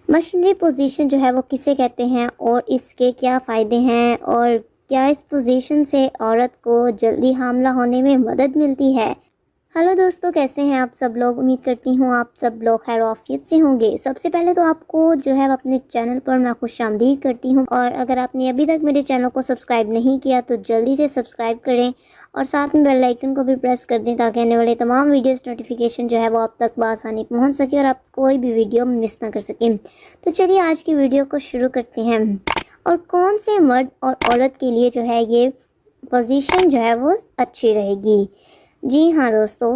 Missionary position جو ہے وہ کسے کہتے ہیں اور اس کے کیا فائدے ہیں، اور کیا اس پوزیشن سے عورت کو جلدی حاملہ ہونے میں مدد ملتی ہے؟ ہلو دوستو، کیسے ہیں آپ سب لوگ؟ امید کرتی ہوں آپ سب لوگ خیر و عافیت سے ہوں گے۔ سب سے پہلے تو آپ کو جو ہے اپنے چینل پر میں خوش آمدید کرتی ہوں، اور اگر آپ نے ابھی تک میرے چینل کو سبسکرائب نہیں کیا تو جلدی سے سبسکرائب کریں اور ساتھ میں بیل آئیکن کو بھی پریس کر دیں تاکہ آنے والے تمام ویڈیوز نوٹیفیکیشن جو ہے وہ آپ تک بآسانی پہنچ سکے اور آپ کوئی بھی ویڈیو مس نہ کر سکیں۔ تو چلیے آج کی ویڈیو کو شروع کرتے ہیں، اور کون سے مرد اور عورت کے لیے جو ہے یہ پوزیشن جو ہے وہ اچھی رہے گی۔ جی ہاں دوستو،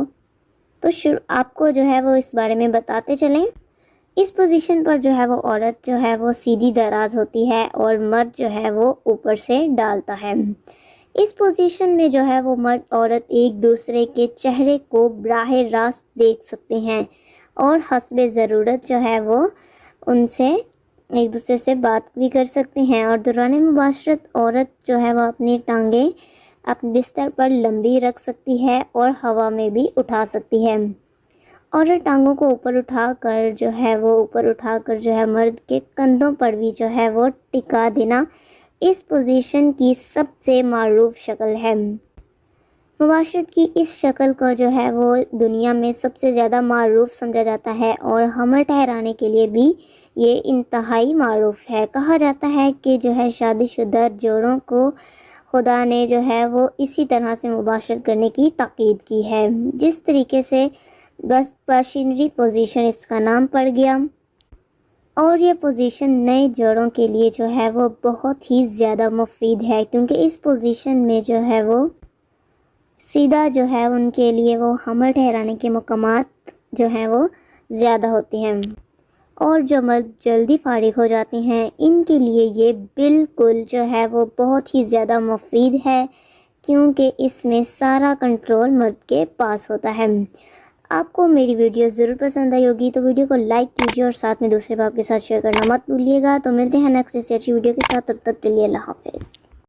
تو آپ کو جو ہے وہ اس بارے میں بتاتے چلیں۔ اس پوزیشن پر جو ہے وہ عورت جو ہے وہ سیدھی دراز ہوتی ہے اور مرد جو ہے وہ اوپر سے ڈالتا ہے۔ اس پوزیشن میں جو ہے وہ مرد عورت ایک دوسرے کے چہرے کو براہ راست دیکھ سکتے ہیں اور حسب ضرورت جو ہے وہ ان سے ایک دوسرے سے بات بھی کر سکتے ہیں، اور دوران مباشرت عورت جو ہے وہ اپنی ٹانگیں اپنے بستر پر لمبی رکھ سکتی ہے اور ہوا میں بھی اٹھا سکتی ہے، اور ٹانگوں کو اوپر اٹھا کر جو ہے مرد کے کندھوں پر بھی جو ہے وہ ٹکا دینا اس پوزیشن کی سب سے معروف شکل ہے۔ مباشرت کی اس شکل کو جو ہے وہ دنیا میں سب سے زیادہ معروف سمجھا جاتا ہے، اور حمل ٹھہرانے کے لیے بھی یہ انتہائی معروف ہے۔ کہا جاتا ہے کہ جو ہے شادی شدہ جوڑوں کو خدا نے جو ہے وہ اسی طرح سے مباشرت کرنے کی تاکید کی ہے، جس طریقے سے بس مشنری پوزیشن اس کا نام پڑ گیا۔ اور یہ پوزیشن نئے جوڑوں کے لیے جو ہے وہ بہت ہی زیادہ مفید ہے، کیونکہ اس پوزیشن میں جو ہے وہ سیدھا جو ہے ان کے لیے وہ حمل ٹھہرانے کے مقامات جو ہیں وہ زیادہ ہوتے ہیں، اور جو مرد جلدی فارغ ہو جاتے ہیں ان کے لیے یہ بالکل جو ہے وہ بہت ہی زیادہ مفید ہے، کیونکہ اس میں سارا کنٹرول مرد کے پاس ہوتا ہے۔ آپ کو میری ویڈیو ضرور پسند آئی ہوگی تو ویڈیو کو لائک کیجیے اور ساتھ میں دوسرے بھائی کے ساتھ شیئر کرنا مت بھولیے گا۔ تو ملتے ہیں نیکسٹ سے اچھی ویڈیو کے ساتھ، تب تک کے لیے اللہ حافظ۔